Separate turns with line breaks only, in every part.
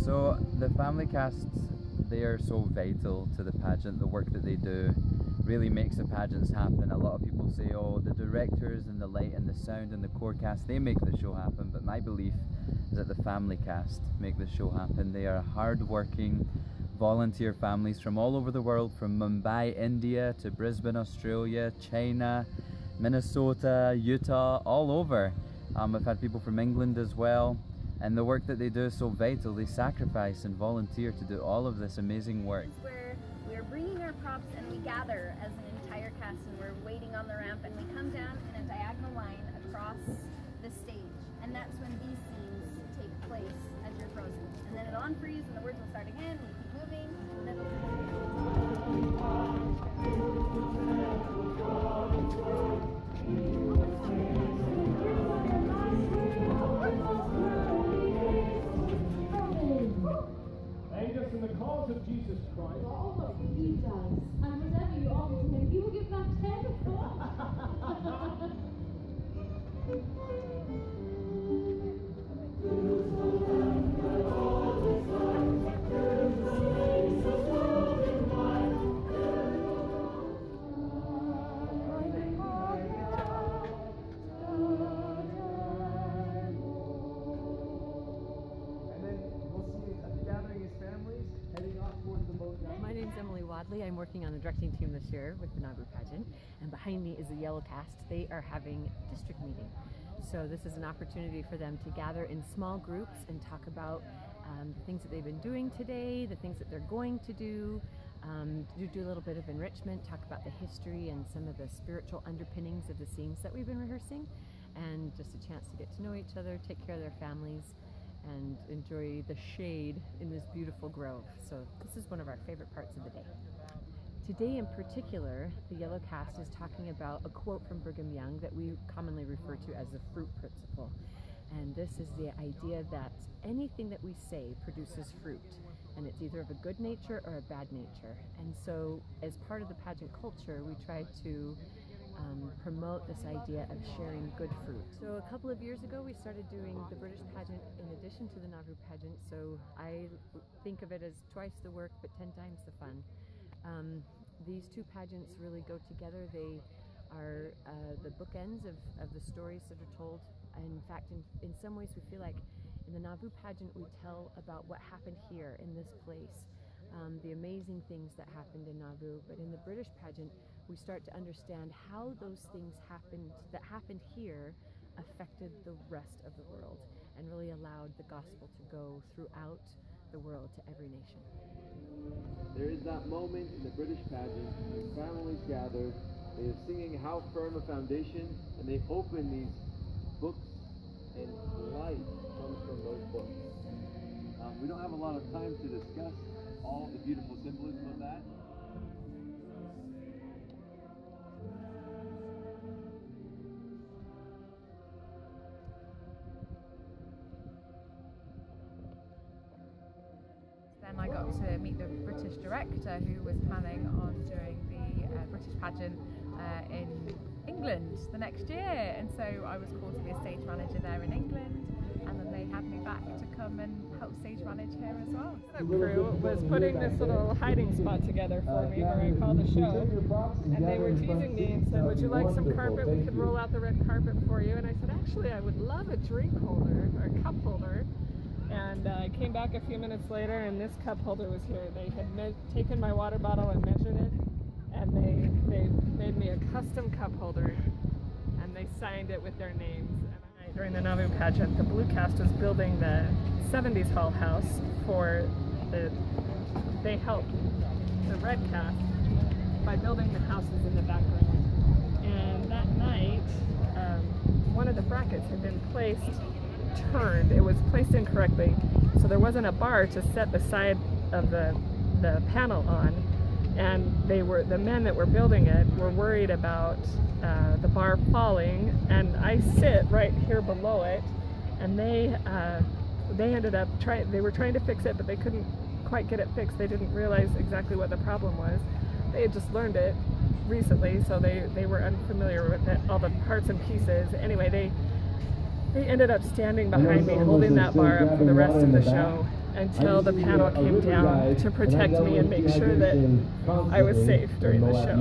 So the family casts, they are so vital to the pageant. The work that they do really makes the pageants happen. A lot of people say, oh, the directors and the light and the sound and the core cast, they make the show happen, but my belief is that the family cast make the show happen. They are hard-working volunteer families from all over the world, from Mumbai, India, to Brisbane, Australia, China, Minnesota, Utah, all over. I've had people from England as well, and the work that they do is so vital. They sacrifice and volunteer to do all of this amazing work.
Where we're bringing our props and we gather as an entire cast, and we're waiting on the ramp, and we come down in a diagonal line across the stage, and that's when these scenes take place as you're frozen. And then it'll unfreeze and the words will start again, and we keep moving, and then
Aid us in the cause of Jesus Christ.
All that he does, and whatever you offer to him, he will give back tenfold.
I'm working on the directing team this year with the Nauvoo pageant, and behind me is the Yellow Cast. They are having district meeting. So this is an opportunity for them to gather in small groups and talk about the things that they've been doing today, the things that they're going to do a little bit of enrichment, talk about the history and some of the spiritual underpinnings of the scenes that we've been rehearsing, and just a chance to get to know each other, take care of their families, and enjoy the shade in this beautiful grove. So this is one of our favorite parts of the day. Today in particular, the Yellow Cast is talking about a quote from Brigham Young that we commonly refer to as the fruit principle. And this is the idea that anything that we say produces fruit, and it's either of a good nature or a bad nature. And so as part of the pageant culture, we try to promote this idea of sharing good fruit. So a couple of years ago we started doing the British pageant in addition to the Nauvoo pageant, so I think of it as twice the work but 10 times the fun. These two pageants really go together. They are the bookends of the stories that are told. In fact, in some ways we feel like in the Nauvoo pageant we tell about what happened here in this place, the amazing things that happened in Nauvoo, but in the British pageant we start to understand how those things that happened here affected the rest of the world and really allowed the gospel to go throughout the world to every nation.
There is that moment in the British pageant when families gather, they are singing How Firm a Foundation, and they open these books and life comes from those books. We don't have a lot of time to discuss all the beautiful symbolism of that.
Then I got to meet the British director who was planning on doing the British pageant in England the next year, and so I was called to be a stage manager there in England, and then they had me back to come and help stage manage here as well.
The crew was putting this little hiding spot together for me where I call the show, and they were teasing me and said, would you like some carpet? We could roll out the red carpet for you. And I said, actually I would love a drink holder or a cup holder. And I came back a few minutes later and this cup holder was here. They had taken my water bottle and measured it, and they made me a custom cup holder, and they signed it with their names. And during the Nauvoo pageant, the Blue Cast was building the 70s Hall house they helped the Red Cast by building the houses in the background. And that night, one of the brackets had been turned. It was placed incorrectly, so there wasn't a bar to set the side of the panel on, and the men that were building it were worried about the bar falling, and I sit right here below it, and they ended up they were trying to fix it, but they couldn't quite get it fixed. They didn't realize exactly what the problem was. They had just learned it recently, so they were unfamiliar with it, all the parts and pieces. Anyway, they ended up standing behind me, holding that bar up for the rest of the show, until the panel came down to protect me and make sure that I was safe during the show.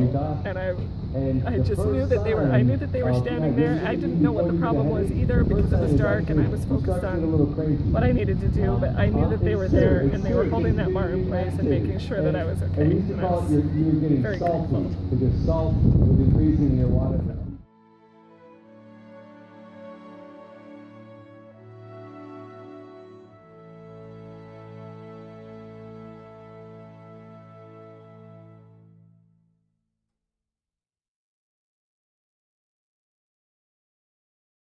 And I just knew that I knew that they were standing there. I didn't know what the problem was either because it was dark and I was focused on what I needed to do, but I knew that they were there and they were holding that bar in place and making sure that I was okay. And I was very grateful.
Because salt was increasing in your water.